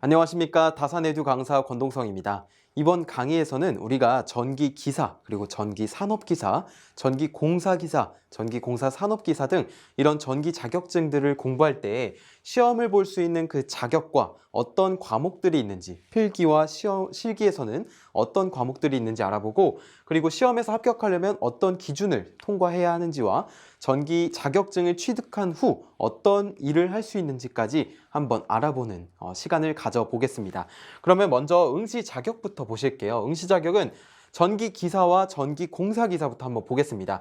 안녕하십니까. 다산에듀 강사 권동성입니다. 이번 강의에서는 우리가 전기기사, 그리고 전기산업기사, 전기공사기사, 전기공사산업기사 등 이런 전기 자격증들을 공부할 때 시험을 볼 수 있는 그 자격과 어떤 과목들이 있는지, 필기와 실기에서는 어떤 과목들이 있는지 알아보고, 그리고 시험에서 합격하려면 어떤 기준을 통과해야 하는지와 전기 자격증을 취득한 후 어떤 일을 할 수 있는지까지 한번 알아보는 시간을 가져보겠습니다. 그러면 먼저 응시 자격부터 보실게요. 응시 자격은 전기기사와 전기공사기사부터 한번 보겠습니다.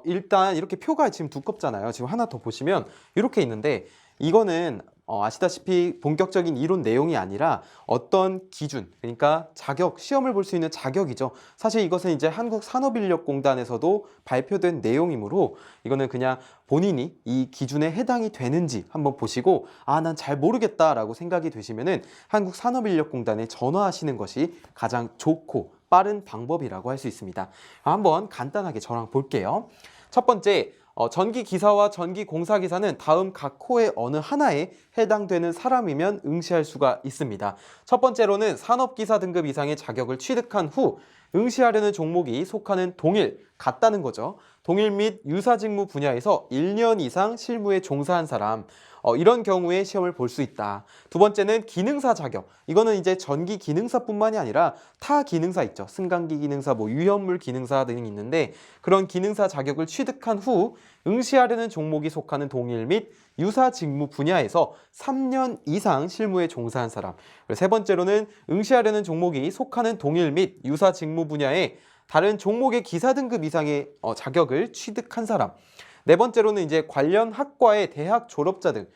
일단 이렇게 표가 지금 두껍잖아요. 지금 하나 더 보시면 이렇게 있는데, 이거는 아시다시피 본격적인 이론 내용이 아니라 어떤 기준, 그러니까 자격, 시험을 볼 수 있는 자격이죠. 사실 이것은 이제 한국산업인력공단에서도 발표된 내용이므로 이거는 그냥 본인이 이 기준에 해당이 되는지 한번 보시고, 난 잘 모르겠다라고 생각이 되시면은 한국산업인력공단에 전화하시는 것이 가장 좋고 빠른 방법이라고 할 수 있습니다. 한번 간단하게 저랑 볼게요. 첫 번째, 전기기사와 전기공사기사는 다음 각 호의 어느 하나에 해당되는 사람이면 응시할 수가 있습니다. 첫 번째로는 산업기사 등급 이상의 자격을 취득한 후 응시하려는 종목이 속하는 동일, 같다는 거죠. 동일 및 유사 직무 분야에서 1년 이상 실무에 종사한 사람, 이런 경우에 시험을 볼 수 있다. 두 번째는 기능사 자격. 이거는 이제 전기 기능사뿐만이 아니라 타 기능사 있죠. 승강기 기능사, 유연물 기능사 등이 있는데, 그런 기능사 자격을 취득한 후 응시하려는 종목이 속하는 동일 및 유사 직무 분야에서 3년 이상 실무에 종사한 사람. 세 번째로는 응시하려는 종목이 속하는 동일 및 유사 직무 분야에 다른 종목의 기사 등급 이상의 자격을 취득한 사람. 네 번째로는 이제 관련 학과의 대학 졸업자 등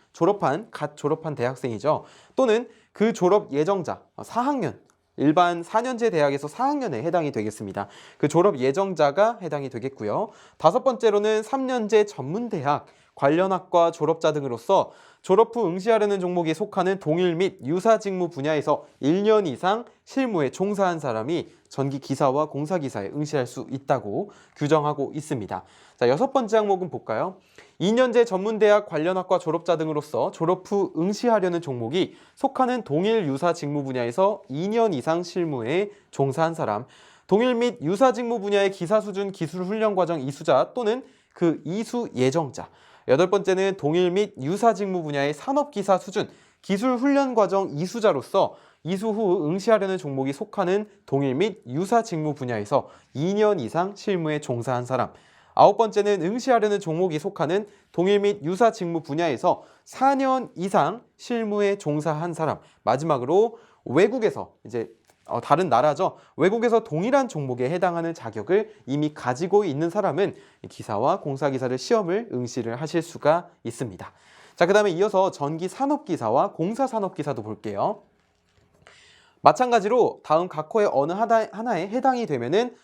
갓 졸업한 대학생이죠. 또는 그 졸업 예정자, 4학년, 일반 4년제 대학에서 4학년에 해당이 되겠습니다. 그 졸업 예정자가 해당이 되겠고요. 다섯 번째로는 3년제 전문대학, 관련 학과 졸업자 등으로서 졸업 후 응시하려는 종목이 속하는 동일 및 유사 직무 분야에서 1년 이상 실무에 종사한 사람이 전기기사와 공사기사에 응시할 수 있다고 규정하고 있습니다. 자, 여섯 번째 항목은 볼까요? 2년제 전문대학 관련 학과 졸업자 등으로서 졸업 후 응시하려는 종목이 속하는 동일 유사 직무 분야에서 2년 이상 실무에 종사한 사람, 동일 및 유사 직무 분야의 기사 수준 기술 훈련 과정 이수자 또는 그 이수 예정자. 여덟 번째는 동일 및 유사 직무 분야의 산업기사 수준 기술 훈련 과정 이수자로서 이수 후 응시하려는 종목이 속하는 동일 및 유사 직무 분야에서 2년 이상 실무에 종사한 사람. 아홉 번째는 응시하려는 종목이 속하는 동일 및 유사 직무 분야에서 4년 이상 실무에 종사한 사람. 마지막으로 외국에서 이제 다른 나라죠. 외국에서 동일한 종목에 해당하는 자격을 이미 가지고 있는 사람은 기사와 공사기사를 시험을 응시를 하실 수가 있습니다. 자, 그 다음에 이어서 전기산업기사와 공사산업기사도 볼게요. 마찬가지로 다음 각 호의 어느 하나에 해당이 되면은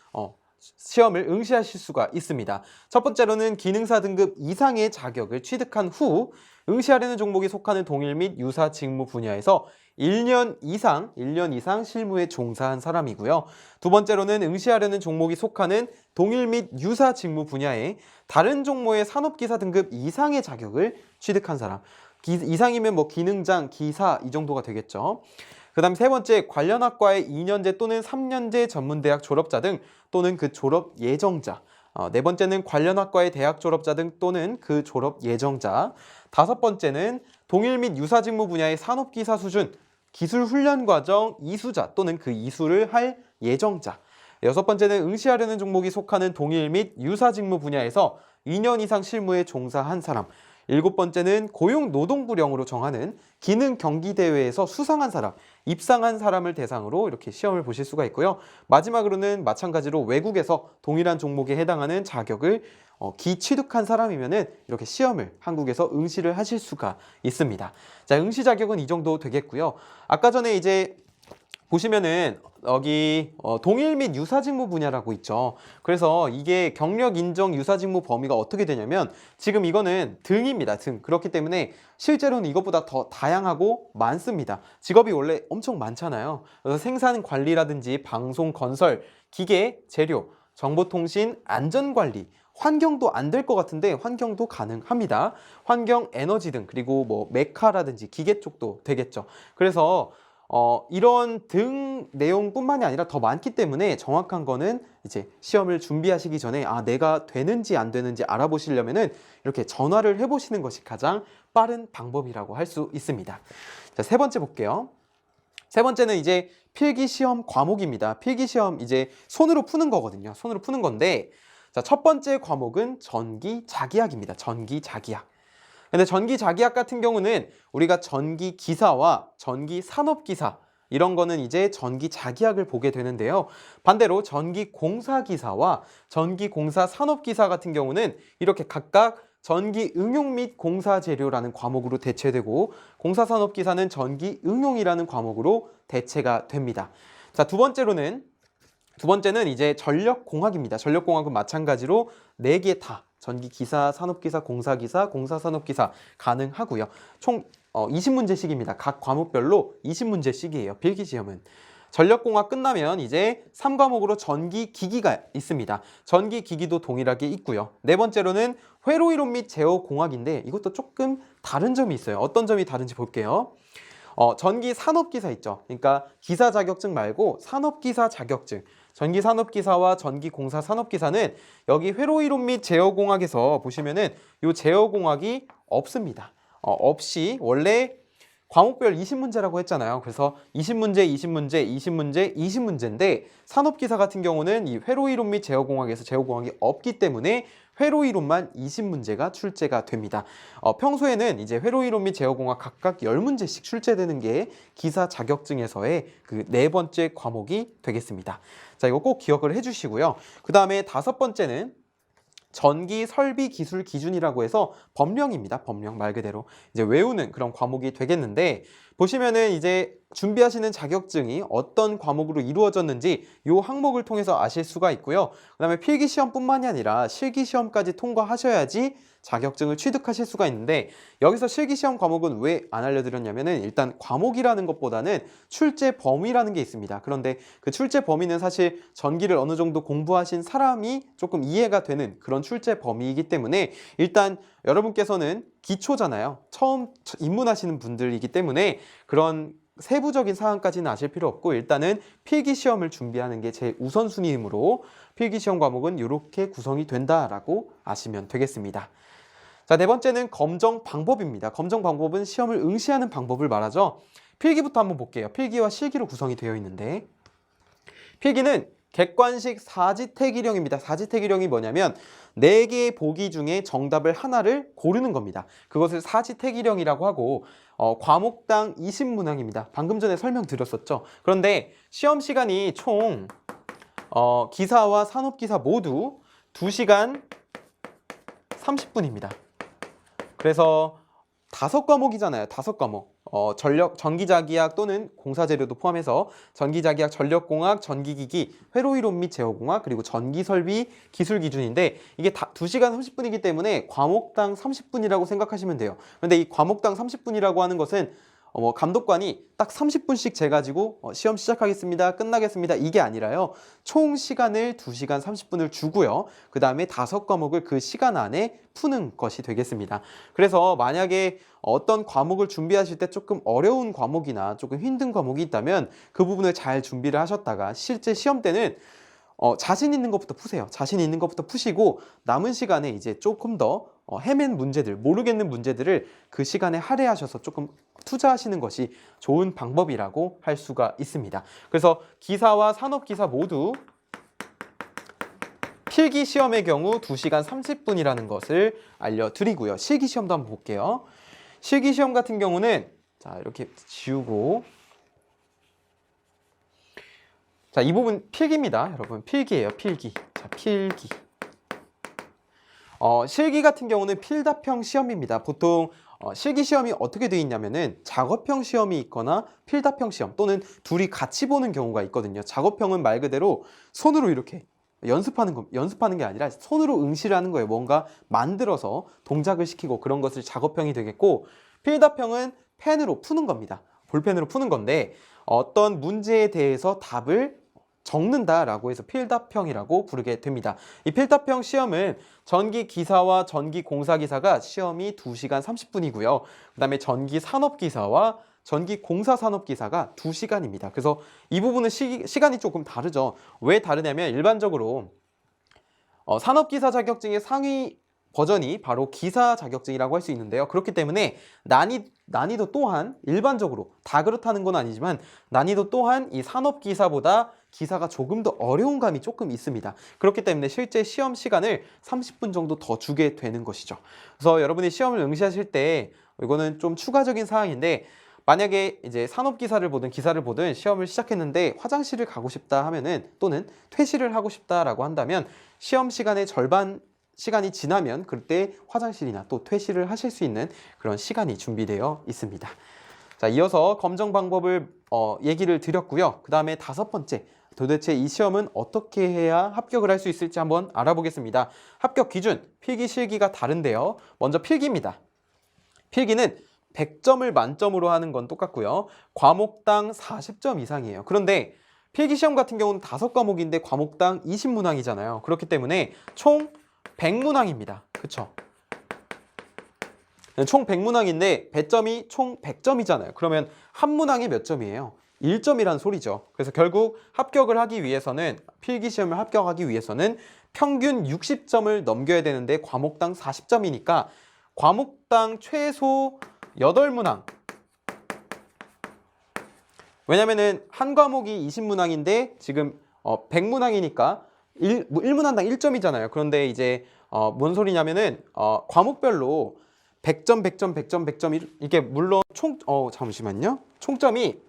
시험을 응시하실 수가 있습니다. 첫 번째로는 기능사 등급 이상의 자격을 취득한 후 응시하려는 종목이 속하는 동일 및 유사 직무 분야에서 1년 이상 실무에 종사한 사람이고요. 두 번째로는 응시하려는 종목이 속하는 동일 및 유사 직무 분야에 다른 종목의 산업기사 등급 이상의 자격을 취득한 사람. 이상이면 기능장, 기사 이 정도가 되겠죠. 그 다음 세 번째, 관련 학과의 2년제 또는 3년제 전문대학 졸업자 등 또는 그 졸업 예정자. 네 번째는 관련 학과의 대학 졸업자 등 또는 그 졸업 예정자. 다섯 번째는 동일 및 유사 직무 분야의 산업기사 수준, 기술 훈련 과정 이수자 또는 그 이수를 할 예정자. 여섯 번째는 응시하려는 종목이 속하는 동일 및 유사 직무 분야에서 2년 이상 실무에 종사한 사람. 일곱 번째는 고용노동부령으로 정하는 기능 경기대회에서 수상한 사람, 입상한 사람을 대상으로 이렇게 시험을 보실 수가 있고요. 마지막으로는 마찬가지로 외국에서 동일한 종목에 해당하는 자격을 취득한 사람이면은 이렇게 시험을 한국에서 응시를 하실 수가 있습니다. 자, 응시 자격은 이 정도 되겠고요. 아까 전에 이제 보시면은 여기 동일 및 유사 직무 분야라고 있죠. 그래서 이게 경력 인정 유사 직무 범위가 어떻게 되냐면, 지금 이거는 등입니다. 등. 그렇기 때문에 실제로는 이것보다 더 다양하고 많습니다. 직업이 원래 엄청 많잖아요. 그래서 생산 관리라든지 방송 건설, 기계, 재료, 정보통신, 안전관리, 환경도 안 될 것 같은데 환경도 가능합니다. 환경, 에너지 등 그리고 뭐 메카라든지 기계 쪽도 되겠죠. 그래서 이런 등 내용뿐만이 아니라 더 많기 때문에 정확한 거는 이제 시험을 준비하시기 전에 내가 되는지 안 되는지 알아보시려면은 이렇게 전화를 해보시는 것이 가장 빠른 방법이라고 할 수 있습니다. 자, 세 번째 볼게요. 세 번째는 이제 필기시험 과목입니다. 필기시험 이제 손으로 푸는 거거든요. 손으로 푸는 건데, 자, 첫 번째 과목은 전기자기학입니다. 전기자기학. 근데 전기자기학 같은 경우는 우리가 전기기사와 전기산업기사 이런 거는 이제 전기자기학을 보게 되는데요. 반대로 전기공사기사와 전기공사산업기사 같은 경우는 이렇게 각각 전기응용 및 공사재료라는 과목으로 대체되고, 공사산업기사는 전기응용이라는 과목으로 대체가 됩니다. 자, 두 번째는 이제 전력공학입니다. 전력공학은 마찬가지로 4개 다 전기기사, 산업기사, 공사기사, 공사산업기사 가능하고요. 총 20문제씩입니다. 각 과목별로 20문제씩이에요. 필기시험은. 전력공학 끝나면 이제 3과목으로 전기기기가 있습니다. 전기기기도 동일하게 있고요. 네 번째로는 회로이론 및 제어공학인데 이것도 조금 다른 점이 있어요. 어떤 점이 다른지 볼게요. 전기산업기사 있죠. 그러니까 기사 자격증 말고 산업기사 자격증. 전기산업기사와 전기공사산업기사는 여기 회로이론 및 제어공학에서 보시면은 이 제어공학이 없습니다. 없이 원래 과목별 20문제라고 했잖아요. 그래서 20문제, 20문제, 20문제, 20문제인데 산업기사 같은 경우는 이 회로이론 및 제어공학에서 제어공학이 없기 때문에 회로이론만 20문제가 출제가 됩니다. 평소에는 이제 회로이론 및 제어공학 각각 10문제씩 출제되는 게 기사 자격증에서의 그 네 번째 과목이 되겠습니다. 자, 이거 꼭 기억을 해주시고요. 그 다음에 다섯 번째는 전기 설비 기술 기준이라고 해서 법령입니다. 법령 말 그대로 이제 외우는 그런 과목이 되겠는데, 보시면은 이제 준비하시는 자격증이 어떤 과목으로 이루어졌는지 이 항목을 통해서 아실 수가 있고요. 그 다음에 필기시험뿐만이 아니라 실기시험까지 통과하셔야지 자격증을 취득하실 수가 있는데, 여기서 실기시험 과목은 왜 안 알려드렸냐면은 일단 과목이라는 것보다는 출제 범위라는 게 있습니다. 그런데 그 출제 범위는 사실 전기를 어느 정도 공부하신 사람이 조금 이해가 되는 그런 출제 범위이기 때문에 일단 여러분께서는 기초잖아요. 처음 입문하시는 분들이기 때문에 그런 세부적인 사항까지는 아실 필요 없고 일단은 필기시험을 준비하는 게 제 우선순위이므로 필기시험 과목은 이렇게 구성이 된다라고 아시면 되겠습니다. 자, 네 번째는 검정 방법입니다. 검정 방법은 시험을 응시하는 방법을 말하죠. 필기부터 한번 볼게요. 필기와 실기로 구성이 되어 있는데, 필기는 객관식 사지택일형입니다. 사지택일형이 뭐냐면 4개의 보기 중에 정답을 하나를 고르는 겁니다. 그것을 사지택일형이라고 하고 과목당 20문항입니다. 방금 전에 설명드렸었죠. 그런데 시험 시간이 총 기사와 산업기사 모두 2시간 30분입니다. 그래서 5과목이잖아요. 5과목. 전기자기학 또는 공사재료도 포함해서 전기자기학, 전력공학, 전기기기, 회로이론 및 제어공학, 그리고 전기설비 기술 기준인데 이게 다 2시간 30분이기 때문에 과목당 30분이라고 생각하시면 돼요. 그런데 이 과목당 30분이라고 하는 것은 감독관이 딱 30분씩 재가지고 시험 시작하겠습니다, 끝나겠습니다 이게 아니라요. 총 시간을 2시간 30분을 주고요. 그 다음에 5과목을 그 시간 안에 푸는 것이 되겠습니다. 그래서 만약에 어떤 과목을 준비하실 때 조금 어려운 과목이나 조금 힘든 과목이 있다면 그 부분을 잘 준비를 하셨다가 실제 시험 때는 자신 있는 것부터 푸세요. 자신 있는 것부터 푸시고 남은 시간에 이제 조금 더 헤맨 문제들, 모르겠는 문제들을 그 시간에 할애하셔서 조금 투자하시는 것이 좋은 방법이라고 할 수가 있습니다. 그래서 기사와 산업기사 모두 필기시험의 경우 2시간 30분이라는 것을 알려드리고요. 실기시험도 한번 볼게요. 실기시험 같은 경우는 자, 이렇게 지우고, 자, 이 부분 필기입니다. 여러분, 필기예요. 필기. 자, 필기. 실기 같은 경우는 필답형 시험입니다. 보통 실기 시험이 어떻게 되어 있냐면은 작업형 시험이 있거나 필답형 시험 또는 둘이 같이 보는 경우가 있거든요. 작업형은 말 그대로 손으로 이렇게 연습하는 게 아니라 손으로 응시를 하는 거예요. 뭔가 만들어서 동작을 시키고 그런 것을 작업형이 되겠고, 필답형은 펜으로 푸는 겁니다. 볼펜으로 푸는 건데 어떤 문제에 대해서 답을 적는다라고 해서 필답형이라고 부르게 됩니다. 이 필답형 시험은 전기기사와 전기공사기사가 시험이 2시간 30분이고요. 그 다음에 전기산업기사와 전기공사산업기사가 2시간입니다. 그래서 이 부분은 시간이 조금 다르죠. 왜 다르냐면 일반적으로 산업기사 자격증의 상위 버전이 바로 기사 자격증이라고 할 수 있는데요. 그렇기 때문에 난이도 또한 일반적으로 다 그렇다는 건 아니지만 난이도 또한 이 산업기사보다 기사가 조금 더 어려운 감이 조금 있습니다. 그렇기 때문에 실제 시험 시간을 30분 정도 더 주게 되는 것이죠. 그래서 여러분이 시험을 응시하실 때 이거는 좀 추가적인 사항인데 만약에 이제 산업기사를 보든 기사를 보든 시험을 시작했는데 화장실을 가고 싶다 하면은 또는 퇴실을 하고 싶다라고 한다면 시험 시간의 절반 시간이 지나면 그때 화장실이나 또 퇴실을 하실 수 있는 그런 시간이 준비되어 있습니다. 자, 이어서 검정 방법을 얘기를 드렸고요. 그 다음에 5번째, 도대체 이 시험은 어떻게 해야 합격을 할 수 있을지 한번 알아보겠습니다. 합격 기준, 필기, 실기가 다른데요. 먼저 필기입니다. 필기는 100점을 만점으로 하는 건 똑같고요. 과목당 40점 이상이에요. 그런데 필기시험 같은 경우는 5과목인데 과목당 20문항이잖아요. 그렇기 때문에 총 100문항입니다. 그쵸? 총 100문항인데 배점이 총 100점이잖아요. 그러면 한 문항이 몇 점이에요? 1점이란 소리죠. 그래서 결국 합격을 하기 위해서는 필기시험을 합격하기 위해서는 평균 60점을 넘겨야 되는데 과목당 40점이니까 과목당 최소 8문항. 왜냐면은 한 과목이 20문항인데 지금 100문항이니까 1문항당 1점이잖아요. 그런데 이제 뭔 소리냐면은 과목별로 100점, 100점, 100점, 100점 이게 물론 잠시만요. 총점이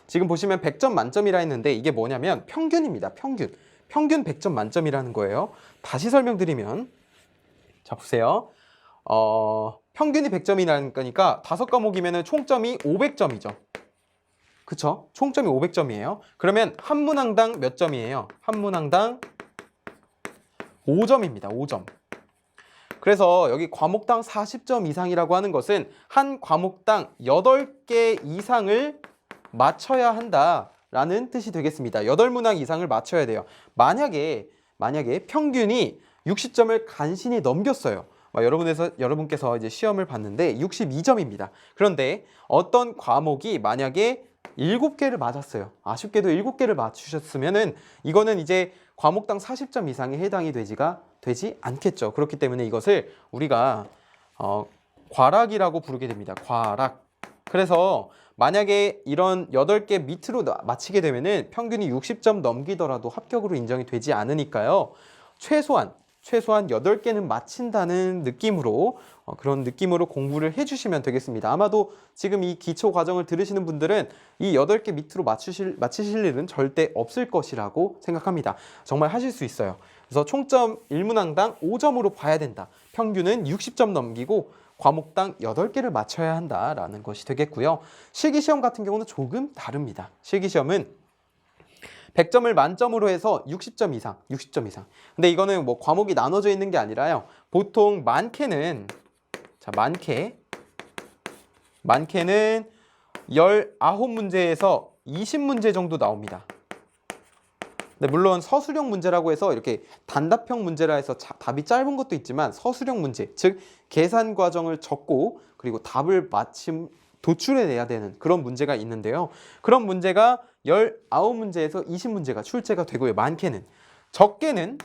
지금 보시면 100점 만점이라 했는데 이게 뭐냐면 평균입니다. 평균 100점 만점이라는 거예요. 다시 설명드리면 자 보세요. 평균이 100점이라는 거니까 5과목이면은 총점이 500점이죠. 그쵸? 총점이 500점이에요. 그러면 한 문항당 몇 점이에요? 한 문항당 5점입니다. 5점. 그래서 여기 과목당 40점 이상이라고 하는 것은 한 과목당 8개 이상을 맞춰야 한다라는 뜻이 되겠습니다. 8문항 이상을 맞춰야 돼요. 만약에 평균이 60점을 간신히 넘겼어요. 여러분께서 이제 시험을 봤는데 62점입니다. 그런데 어떤 과목이 만약에 7개를 맞았어요. 아쉽게도 7개를 맞추셨으면은 이거는 이제 과목당 40점 이상에 해당이 되지 않겠죠. 그렇기 때문에 이것을 우리가 과락이라고 부르게 됩니다. 과락. 그래서 만약에 이런 8개 밑으로 맞히게 되면은 평균이 60점 넘기더라도 합격으로 인정이 되지 않으니까요. 최소한 8개는 맞힌다는 느낌으로 그런 느낌으로 공부를 해주시면 되겠습니다. 아마도 지금 이 기초 과정을 들으시는 분들은 이 8개 밑으로 맞히실 일은 절대 없을 것이라고 생각합니다. 정말 하실 수 있어요. 그래서 총점 1문항당 5점으로 봐야 된다. 평균은 60점 넘기고 과목당 8개를 맞춰야 한다라는 것이 되겠고요. 실기시험 같은 경우는 조금 다릅니다. 실기시험은 100점을 만점으로 해서 60점 이상. 근데 이거는 뭐 과목이 나눠져 있는 게 아니라요. 보통 많게는 19문제에서 20문제 정도 나옵니다. 근데 물론 서술형 문제라고 해서 이렇게 단답형 문제라 해서 답이 짧은 것도 있지만 서술형 문제, 즉 계산 과정을 적고 그리고 답을 도출해내야 되는 그런 문제가 있는데요. 그런 문제가 19문제에서 20문제가 출제가 되고요. 많게는. 적게는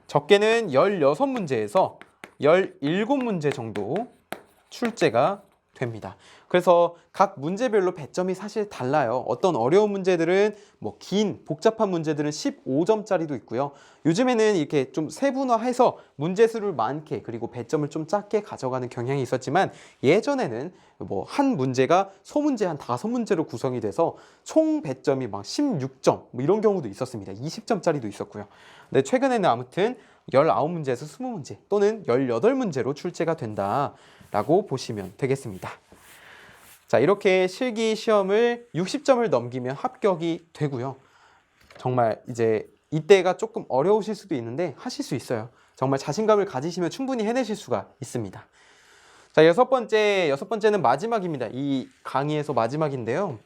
16문제에서 17문제 정도 출제가 됩니다. 그래서 각 문제별로 배점이 사실 달라요. 어떤 어려운 문제들은 긴 복잡한 문제들은 15점짜리도 있고요. 요즘에는 이렇게 좀 세분화해서 문제수를 많게 그리고 배점을 좀 작게 가져가는 경향이 있었지만 예전에는 한 문제가 소문제 한 5문제로 구성이 돼서 총 배점이 16점 이런 경우도 있었습니다. 20점짜리도 있었고요. 근데 최근에는 아무튼 19문제에서 20문제 또는 18문제로 출제가 된다라고 보시면 되겠습니다. 자, 이렇게 실기 시험을 60점을 넘기면 합격이 되고요. 정말 이제 이때가 조금 어려우실 수도 있는데 하실 수 있어요. 정말 자신감을 가지시면 충분히 해내실 수가 있습니다. 자, 여섯 번째는 마지막입니다. 이 강의에서 마지막인데요.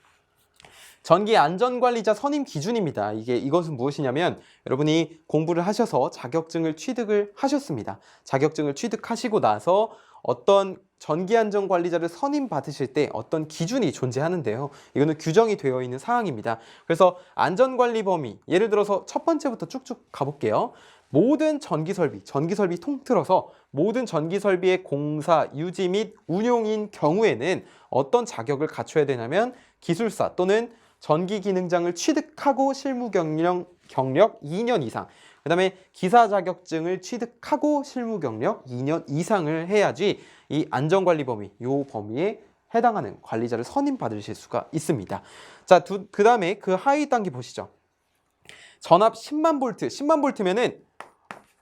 전기 안전관리자 선임 기준입니다. 이것은 무엇이냐면 여러분이 공부를 하셔서 자격증을 취득을 하셨습니다. 자격증을 취득하시고 나서 어떤 전기 안전관리자를 선임 받으실 때 어떤 기준이 존재하는데요. 이거는 규정이 되어 있는 사항입니다. 그래서 안전관리 범위, 예를 들어서 첫 번째부터 쭉쭉 가볼게요. 모든 전기설비 통틀어서 모든 전기설비의 공사, 유지 및 운용인 경우에는 어떤 자격을 갖춰야 되냐면 기술사 또는 전기기능장을 취득하고 실무 경력 2년 이상, 그 다음에 기사 자격증을 취득하고 실무 경력 2년 이상을 해야지 이 안전관리 범위, 요 범위에 해당하는 관리자를 선임 받으실 수가 있습니다. 자, 그 다음에 그 하위 단계 보시죠. 전압 10만 볼트, 10만 볼트면은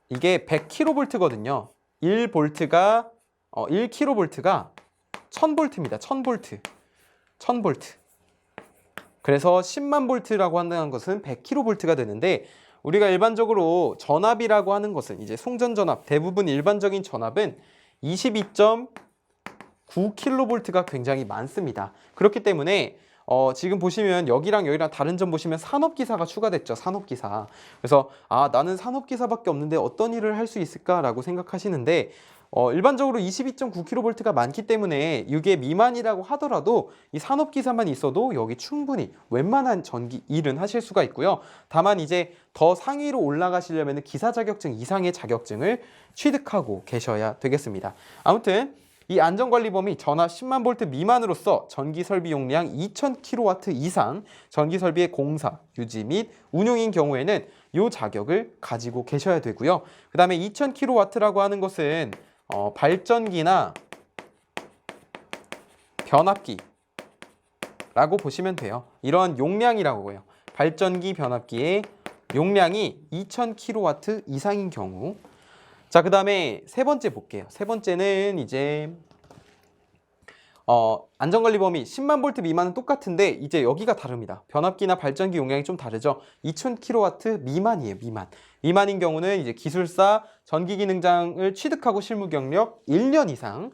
이게 100kV거든요. 1kV가 1000V입니다. 1000V. 1000V. 그래서 10만 볼트라고 한다는 것은 100kV가 되는데 우리가 일반적으로 전압이라고 하는 것은 이제 송전 전압, 대부분 일반적인 전압은 22.9kV가 굉장히 많습니다. 그렇기 때문에 지금 보시면 여기랑 다른 점 보시면 산업기사가 추가됐죠. 산업기사. 그래서 나는 산업기사밖에 없는데 어떤 일을 할 수 있을까라고 생각하시는데 일반적으로 22.9kV가 많기 때문에 이게 미만이라고 하더라도 이 산업기사만 있어도 여기 충분히 웬만한 전기 일은 하실 수가 있고요. 다만 이제 더 상위로 올라가시려면 기사 자격증 이상의 자격증을 취득하고 계셔야 되겠습니다. 아무튼 이 안전관리 범위 전압 10만 볼트 미만으로서 전기설비 용량 2000kW 이상 전기설비의 공사, 유지 및 운용인 경우에는 이 자격을 가지고 계셔야 되고요. 그 다음에 2000kW라고 하는 것은 발전기나 변압기라고 보시면 돼요. 이러한 용량이라고 해요. 발전기, 변압기의 용량이 2000kW 이상인 경우. 자, 그 다음에 세 번째 볼게요. 세 번째는 이제 안전관리 범위 10만 볼트 미만은 똑같은데 이제 여기가 다릅니다. 변압기나 발전기 용량이 좀 다르죠. 2000kW 미만이에요. 미만인 경우는 이제 기술사 전기기능장을 취득하고 실무 경력 1년 이상,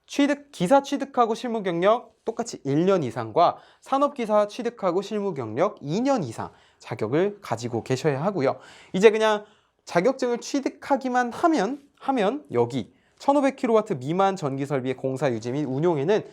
기사 취득하고 실무 경력 똑같이 1년 이상과 산업기사 취득하고 실무 경력 2년 이상 자격을 가지고 계셔야 하고요. 이제 그냥 자격증을 취득하기만 하면 여기 1500kW 미만 전기설비의 공사, 유지 및 운용에는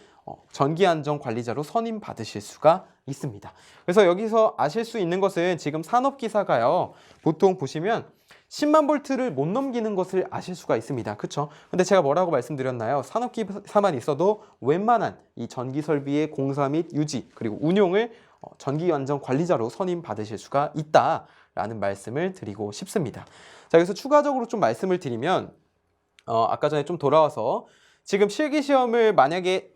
전기안전관리자로 선임 받으실 수가 있습니다. 그래서 여기서 아실 수 있는 것은 지금 산업기사가요. 보통 보시면 10만 볼트를 못 넘기는 것을 아실 수가 있습니다. 그렇죠? 근데 제가 뭐라고 말씀드렸나요? 산업기사만 있어도 웬만한 이 전기설비의 공사 및 유지 그리고 운용을 전기안전관리자로 선임 받으실 수가 있다라는 말씀을 드리고 싶습니다. 자, 여기서 추가적으로 좀 말씀을 드리면 아까 전에 좀 돌아와서 지금 실기시험을 만약에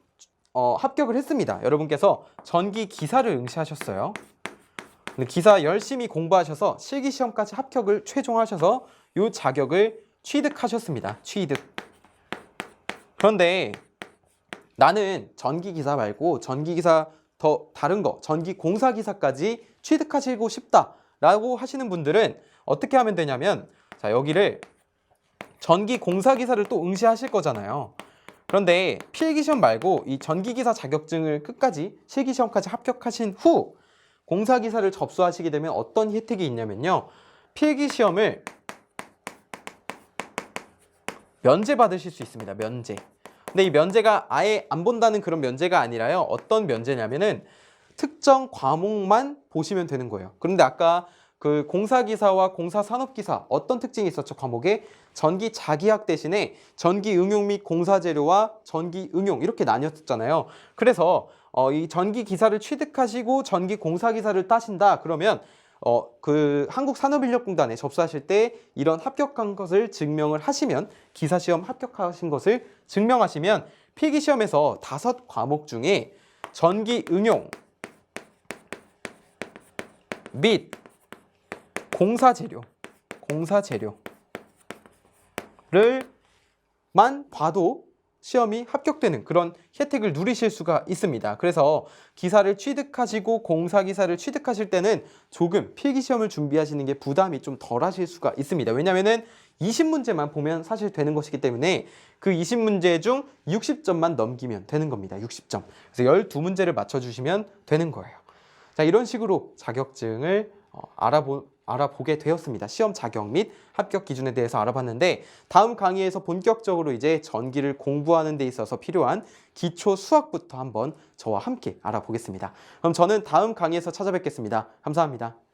합격을 했습니다. 여러분께서 전기기사를 응시하셨어요. 근데 기사 열심히 공부하셔서 실기시험까지 합격을 최종하셔서 이 자격을 취득하셨습니다. 취득. 그런데 나는 전기기사 말고 전기기사 더 다른 거 전기공사기사까지 취득하시고 싶다라고 하시는 분들은 어떻게 하면 되냐면 자, 여기를 전기공사기사를 또 응시하실 거잖아요. 그런데 필기시험 말고 이 전기기사 자격증을 끝까지 실기시험까지 합격하신 후 공사기사를 접수하시게 되면 어떤 혜택이 있냐면요. 필기시험을 면제 받으실 수 있습니다. 면제. 근데 이 면제가 아예 안 본다는 그런 면제가 아니라요. 어떤 면제냐면은 특정 과목만 보시면 되는 거예요. 그런데 아까 그 공사기사와 공사산업기사 어떤 특징이 있었죠? 과목에 전기 자기학 대신에 전기 응용 및 공사재료와 전기 응용 이렇게 나뉘었잖아요. 그래서 이 전기 기사를 취득하시고 전기 공사기사를 따신다 그러면 그 한국산업인력공단에 접수하실 때 이런 합격한 것을 증명을 하시면 기사시험 합격하신 것을 증명하시면 필기시험에서 5과목 중에 전기 응용 및 공사재료를 만 봐도 시험이 합격되는 그런 혜택을 누리실 수가 있습니다. 그래서 기사를 취득하시고 공사기사를 취득하실 때는 조금 필기시험을 준비하시는 게 부담이 좀 덜 하실 수가 있습니다. 왜냐면은 20문제만 보면 사실 되는 것이기 때문에 그 20문제 중 60점만 넘기면 되는 겁니다. 60점. 그래서 12문제를 맞춰주시면 되는 거예요. 자, 이런 식으로 자격증을 알아보게 되었습니다. 시험 자격 및 합격 기준에 대해서 알아봤는데 다음 강의에서 본격적으로 이제 전기를 공부하는 데 있어서 필요한 기초 수학부터 한번 저와 함께 알아보겠습니다. 그럼 저는 다음 강의에서 찾아뵙겠습니다. 감사합니다.